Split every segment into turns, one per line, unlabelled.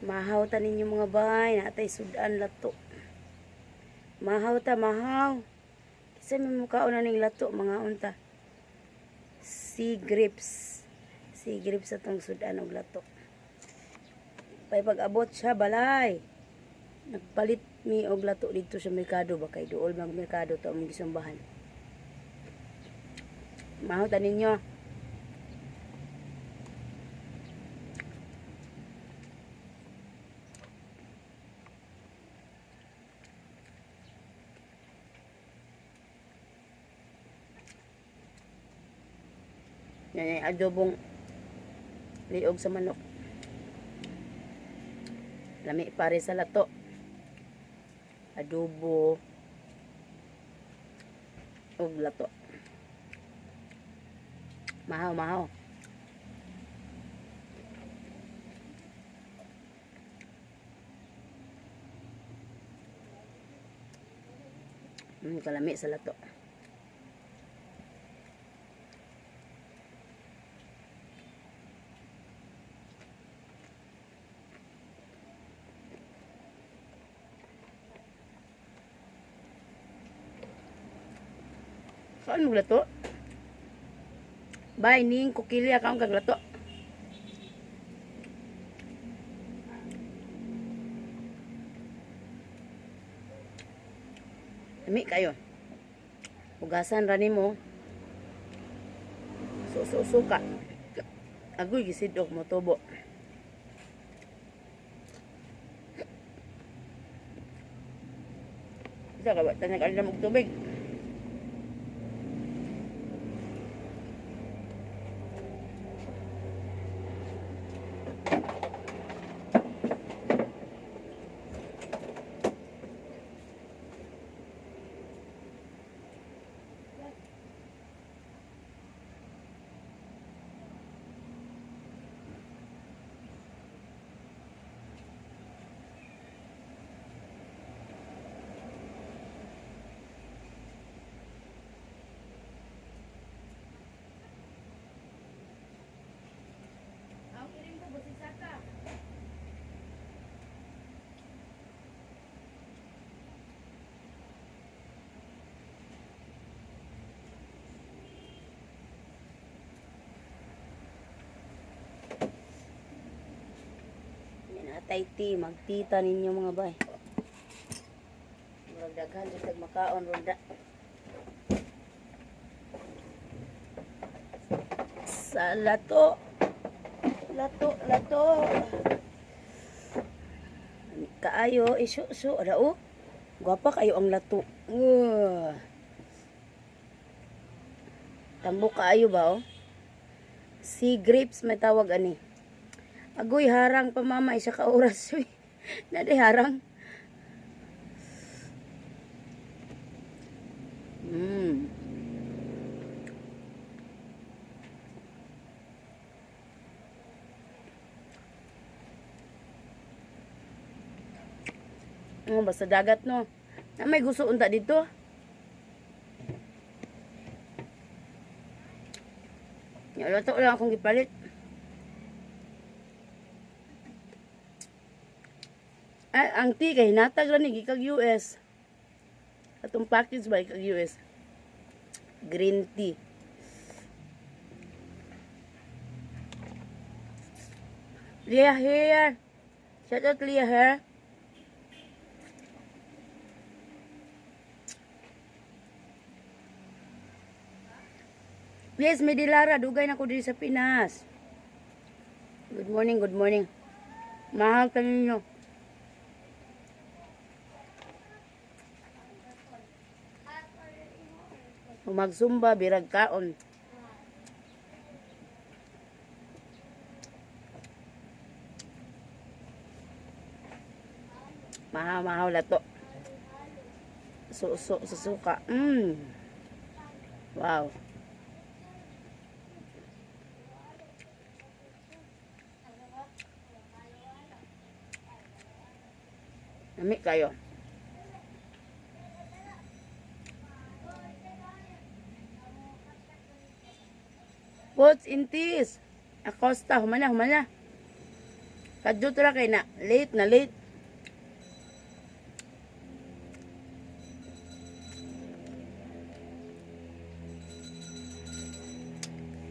Mahaw ta ninyo mga bay, natay sod-an lato. Mahaw ta, mahaw. Kasi may mukhaon na ning lato, mga unta. Sea grapes. Sea grapes atong sod-an og lato. Pay pag-abot siya, balay. Nagpalit mi og lato dito sa merkado ba kay duol mag merkado to among gisambahan. Mahaw ta ninyo. Yan ay adobong liog sa manok. Lami pare sa lato. Adobo og lato. Mahaw, mahaw. Kalami sa lato. Saan mo lato? Bay, ning kukilya kaong kaglato. Lami kayo. Ugasan rani mo. Suka. Agoy gisidok mo tubo. Isa ka ba? Tanag alam og tubig. Natay tea, magtita ninyo mga bay. Magdaghan sa makaon ronda. Sa lato. Lato. Kaayo, isu-su, ada o. Gwapa kayo ang lato. Tambok kaayo ba o? Sea grapes may tawag ani. Agoy harang pa mama isa ka oras. Naday harang. Basta dagat no. Na may gusto unta dito. Lato lang akong gipalit. Ang tea kay hinatag lang ni kag US. Atong package ba kag US? Green tea. Leah here. Shout out Leah here. Yes, Medilara, dugay na ko diri sa Pinas. Good morning, good morning. Mahal ka ninyo. Magsumba, birag kaon. Mahaw lato. Susuka. Wow. Nami kayo. What's in this? Acosta, humana. Kadyo ra kay na late na late.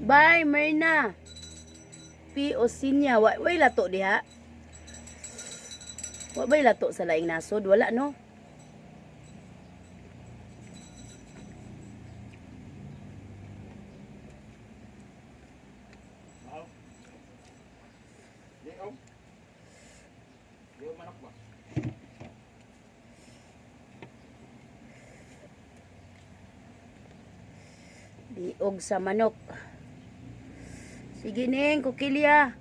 Bye, Merna. P. Osinya. Way lato diha. Wa bay lato sa laing nasod? Wala, no? Diog sa manok. Sige ning, kukilya.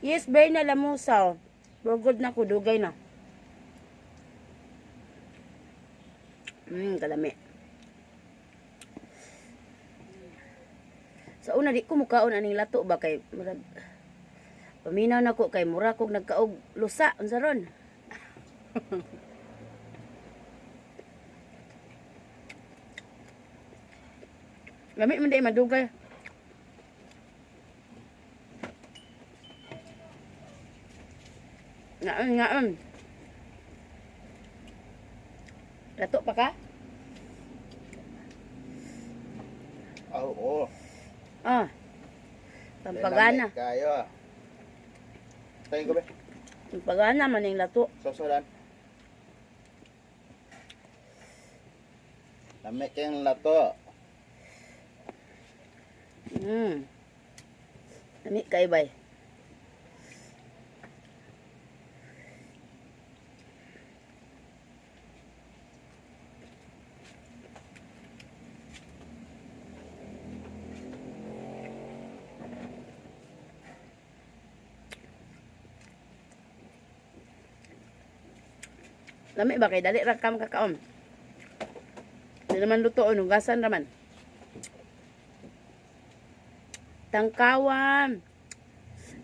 Yes, bay na lamusaw. Bugod na ko, dugay na. Kalami. Sa una, di ko mukaon aning lato ba kay murag. Paminaw na ko kay mura kog nagkaog lusa. Unsa ron? Lami man di madugay. Ngaon. Lato pa ka?
Oo.
Pampagana.
Kayo. Tayo ko ba?
Pampagana man yung lato.
Sod-an. Lami kayong lato.
Lami kay bay. Lami ba kay dali ra kam kakaon. Di naman luto o nugasan raman. Tangkawan.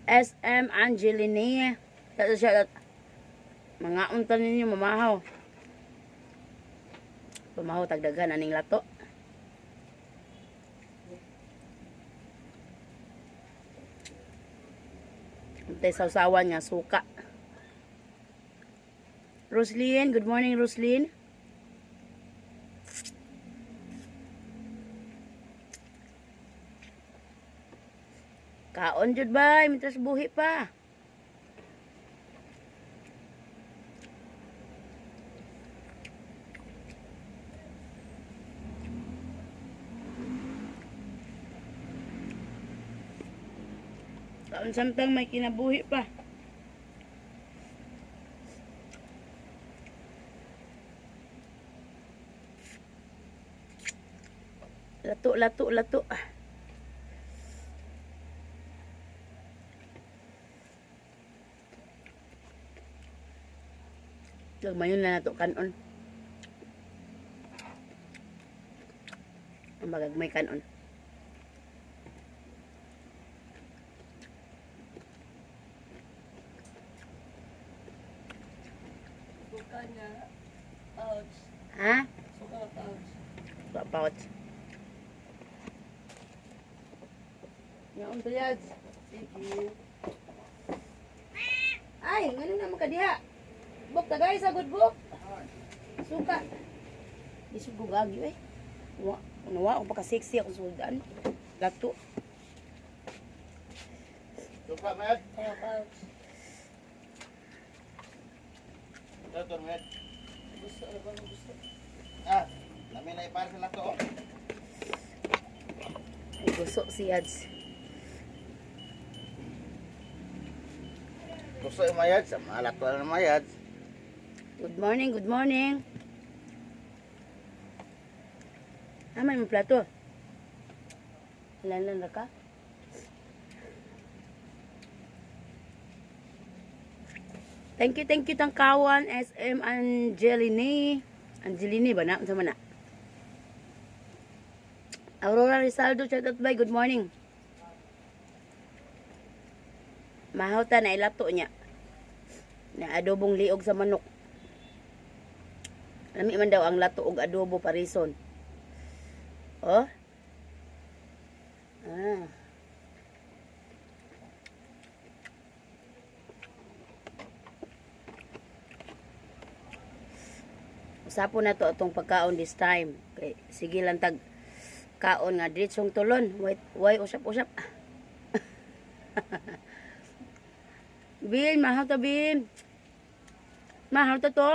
SM Angelini. Tata siya mga unta ninyo mamahaw. Pamahaw tagdagan aning lato. Untay sawsawan nga suka. Roslyn, good morning Roslyn. Kaon jud bay, mitras buhi pa. Kaon samtang may kinabuhi pa. Lato. Mayon na nato kanon. Ang magagmay kanon.
Suka niya. Ouch.
Ha?
Suka ouch.
Pouch.
Ngaon to yad. Sige.
Ay, ngano na makadiha? Bok ta guys, agud bok. Suka. Isug gugagi eh. Wa ko pa ka sexy ako sod-an. Lato.
Suka, Med.
Ouch.
Ito, Med.
Gusto na ba gusto?
Lami na ipar sa lato.
Ay, gusto si Yads.
Gusto yung mayad. Sa mga lato na mayad.
Good morning. May mo plato. Lan ra ka? Thank you tangkawan SM Angelini ba na? Unsa man na? Aurora Rizaldo, shout out by. Good morning. Mahawta na ilato niya. Na adobong liog sa manok. Lami man daw ang lato og adobo parison. Oh? Ah. Usapo na to atong pagkaon this time. Okay, sige lang tag kaon nga diretsong tulon. Why usap-usap. Bin, mahal to bin. Mahal to to.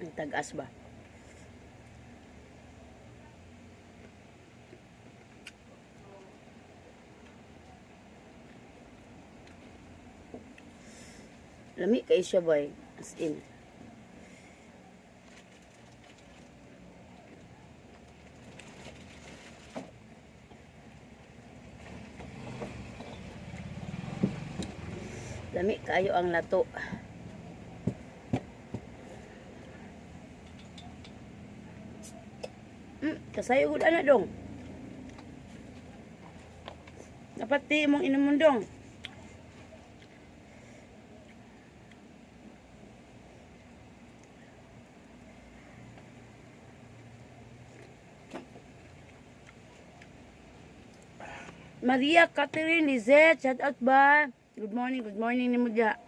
Ang tagas ba? Lami kay siya boy. As in. Lami kayo ang lato. Kasayo gud ana dong. Dapat ti mong inom dong. Maria Catherine Lizette, shout out ba? Good morning ni mo diha.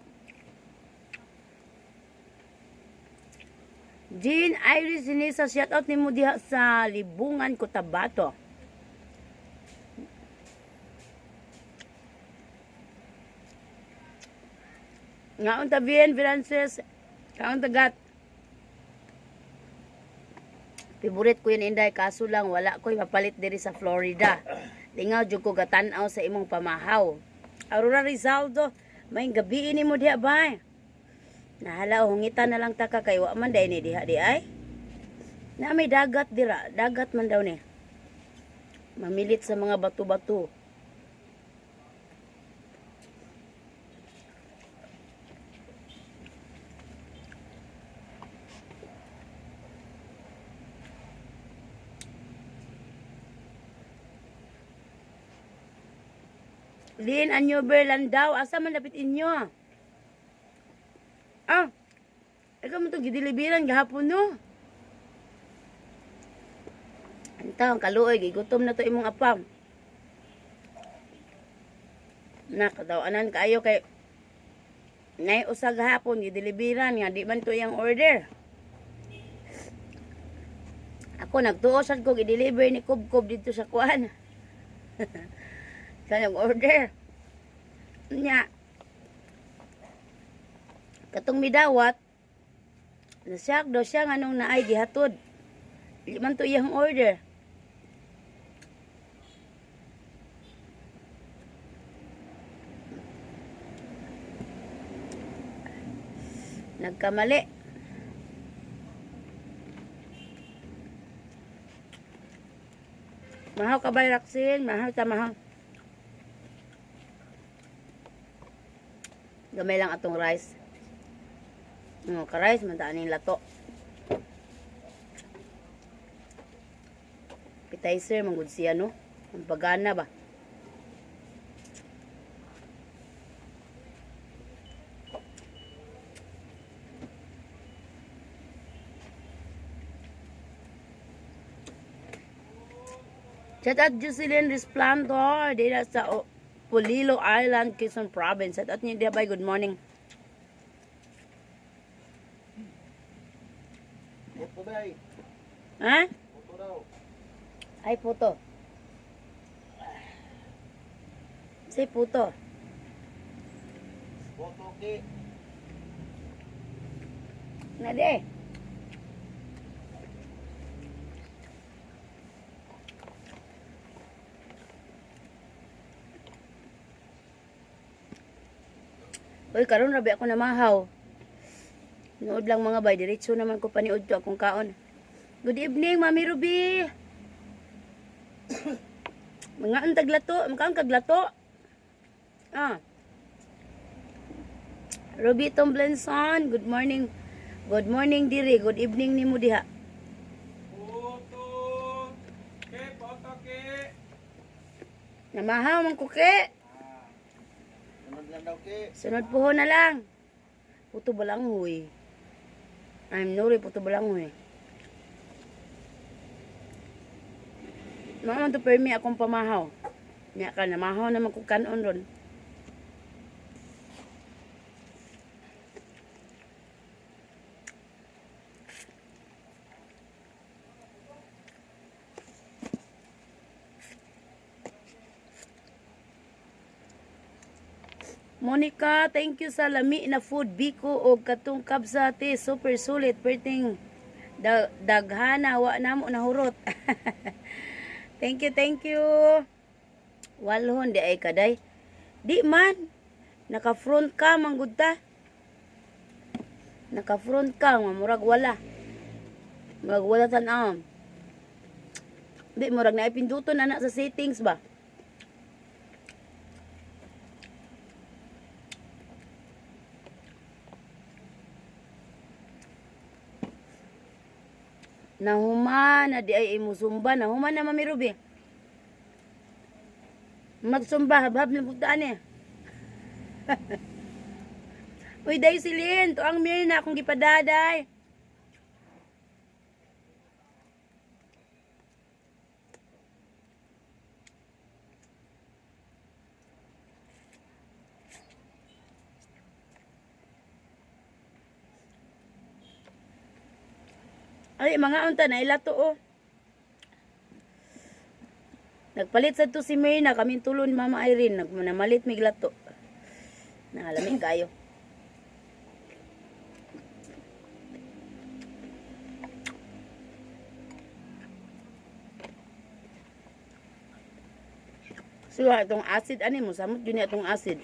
Jean Iris Inisa, shout out ni mo diha sa Libungan, Cotabato. Ngaon ta bien Frances, kaon tagat. Favorite ko yun Inday, kaso lang wala ko'y mapalit diri sa Florida. Lingaw jud ko gatan-aw sa imong pamahaw. Aurora Rizaldo, may gabi ini mo diha ba? Nahala hungitan na lang ta ka kay wa man day ni diha di ay. Na may dagat dira, dagat man daw ni. Mamilit sa mga bato-bato. Lin anyo Berlandaw, asa man lapit inyo? Ah, ikaw mo ito gidilibiran gahapon no? Anta, ang kaluoy, gigutom na to imong apam. Nakadawanan kaayo kay nay usa gahapon gidilibiran nga di man to iyang order. Ako nagtuo sad ko gideliver ni Kubkob dito sa kuan. Kanyang order. Nya. Katong midawat, nasyak daw siya nga nung naay gihatod. Di man to iyang order. Nagkamali. Mahaw ka ba, Raksin? Mahaw ta, mahaw. Gamay lang atong rice. Ka-rice, mandaanin lato. Appetizer, manggod siya, no? Ang pagana ba? Shout out Jocelyn Resplandor, dito sa Polilo Island, Quezon Province. Shout out niyo diya bay, good morning.
Puto day.
Ha?
Puto daw.
Ay, puto. Say puto.
Puto ki.
Nade. Uy, karon rabi ako namahaw. Nood lang mga bay, diretso naman ko paniud to akong kaon. Good evening, Mami Ruby. Mga antag lato, mga kaglato. Ah. Ruby Tomblenson, good morning. Good morning diri, good evening nimo diha.
Puto. Ke, puto ke.
Namahaw man ko ke.
Sunod lang daw Okay.
Sunod puho na lang. Puto balanghoy. I'm Nuri, puto balanghoy. Mga man to permi akong pamahaw. Nya ka na, mahaw naman kung kanon ron. Monica, thank you sa lami na food. Biko o katong kabsate. Super sulit. Perting daghana. Wa na mo nahurot. Thank you, thank you. Walhon, di ay kaday. Di man. Naka-front ka, manggod ta. Naka-front ka, murag wala. Murag wala tanam. Di, murag na ipinduton anak sa settings ba? Nahuman na di ay imusumba. Nahuman na Mami Ruby. Magsumba. Habhab na putaan eh. Uy, day silin. To ang Mirna akong gipadaday. Ay, mga unta na ilato oh. Nagpalit sa to si Mirna, kaming tulo ni Mama Irene, namalit mig lato. Nalamin kayo. So, itong acid, ani mo, samot yun itong acid.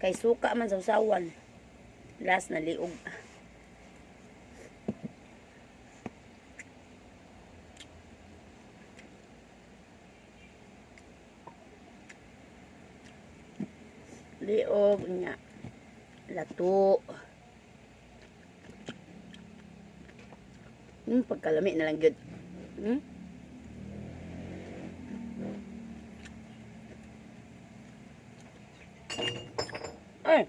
Kay suka man sa usawan. Last na liog. Liog niya. Lato. Pagkalami na lang yun. Ay.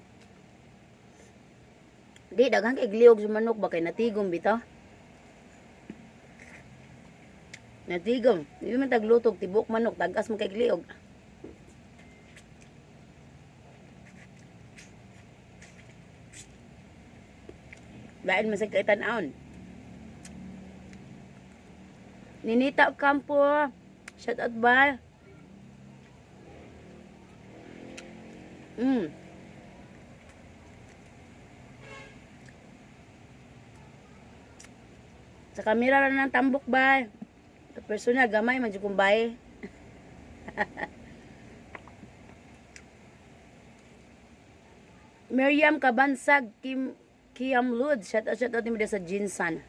Di, daghang kay gliog sa manok ba kay natigom bitaw? Natigom. Di man taglutog tibok manok, tagas mo kay gliog. Bain man sa kaitan-aon. Ninita Campo. Shout out ba? Sa kamera lang ng tambok ba? Sa personal, gamay, man kong bae. Miriam Kabansag, Kiam Lud. Shout out mo sa Jinsan.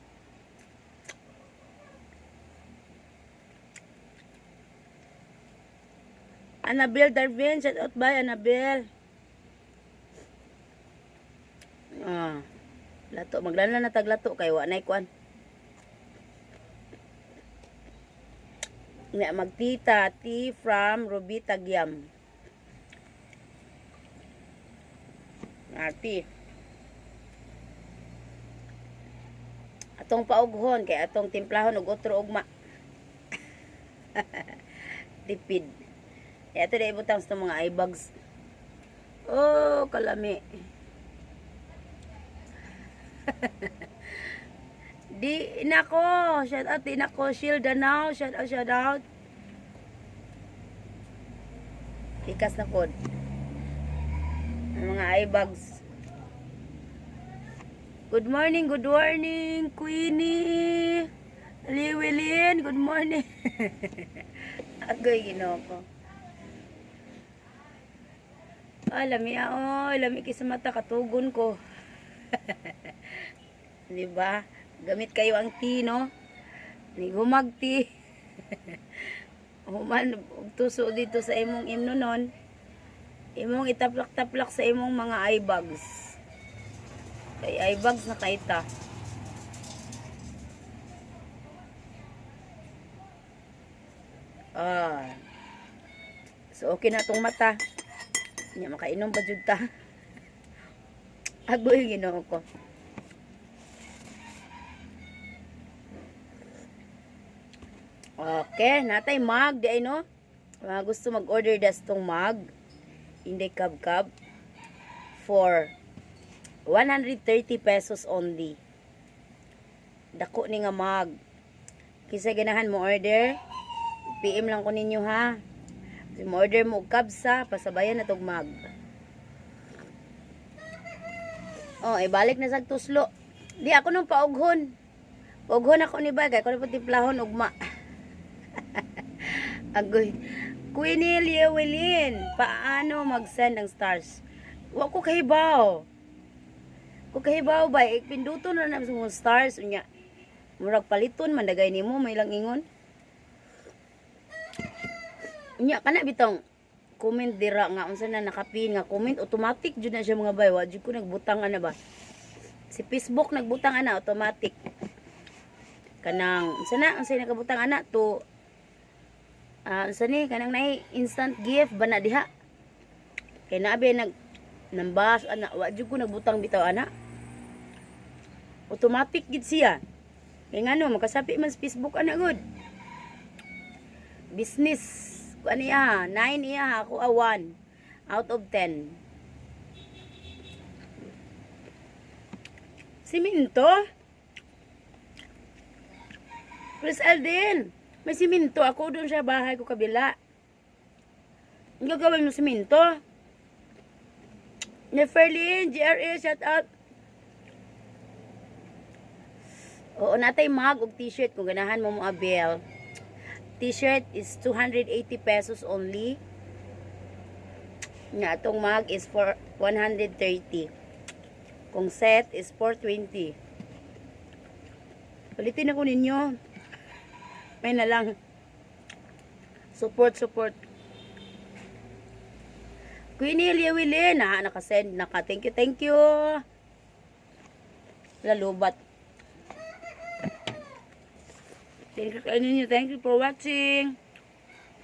Annabelle Darwin, shout out ba, Annabelle? Lato, maglan na taglato kay wa nay kuan. Nga magtita, tea from Ruby Tagyam. Tea. Atong paughon kay atong timplahon og otro ugma. Tipid. Ito na ibutang sa mga eye bags. Oh, kalami. Di nako, shout out di nako, shield now, shout out. Ikas na pod. Ang mga eye bags. Good morning, Queenie. Liwilin, good morning. Agoy ginoo ko. Lami kisa mata katugon ko. Di ba? Gamit kayo ang tea, no? Ni humagti. Human tuso dito sa imong imnonon. Imong itaplak-taplak sa imong mga eye bags. Kay eye bags na kaita. So, okay na itong mata. Nya makainom pa jud ta. Agoy Ginoo ko. Okay, natay mug di ay no. Mga gusto mag-order das tong mug. Hindi kab-kab for 130 pesos only. Dako ni nga mug. Kisa ganahan mo order, PM lang ko ninyo ha. Mo order mo og kabsa, pasabayan na tog mug. Oh, ibalik na sa tuslo. Di ako nung paughon. Paughon ako ni bagay, ako na patiplahon ugma. Agoy. Queenie Wilin, paano mag-send ng stars? Wa ko kahibaw. Ko kahibaw ba, ipinduto na naman sa mga stars unya. Murag paliton man dagay nimo may lang ingon. Unya kana bitong comment dira nga unsa na nakapin nga comment automatic jud na siya mga bay, wa jud ko nagbutang ana ba. Si Facebook nagbutang ana automatic. Kanang unsa nakabutang ana to unsa ni kanang nay instant gift bana diha. Kay naabi nambas ana wa jud ko nagbutang bitaw ana. Automatic gid siya. Kay ngano makasapi man sa Facebook ana good. Business ano iya, 9 iya, ako 1 out of 10. Siminto? Chris Alden, may siminto ako doon sa bahay ko kabila. Ang gagawin mo siminto? Neferlin, GRA, shout out. Oo, natay mag og t-shirt kung ganahan mo mo abel. T-shirt is 280 pesos only. Nga atong mug is for 130. Kung set is 420. Palitin ako ninyo. May na lang. Support. Queenie Wilin, nakasend, thank you. Lalubat. Thank you for watching.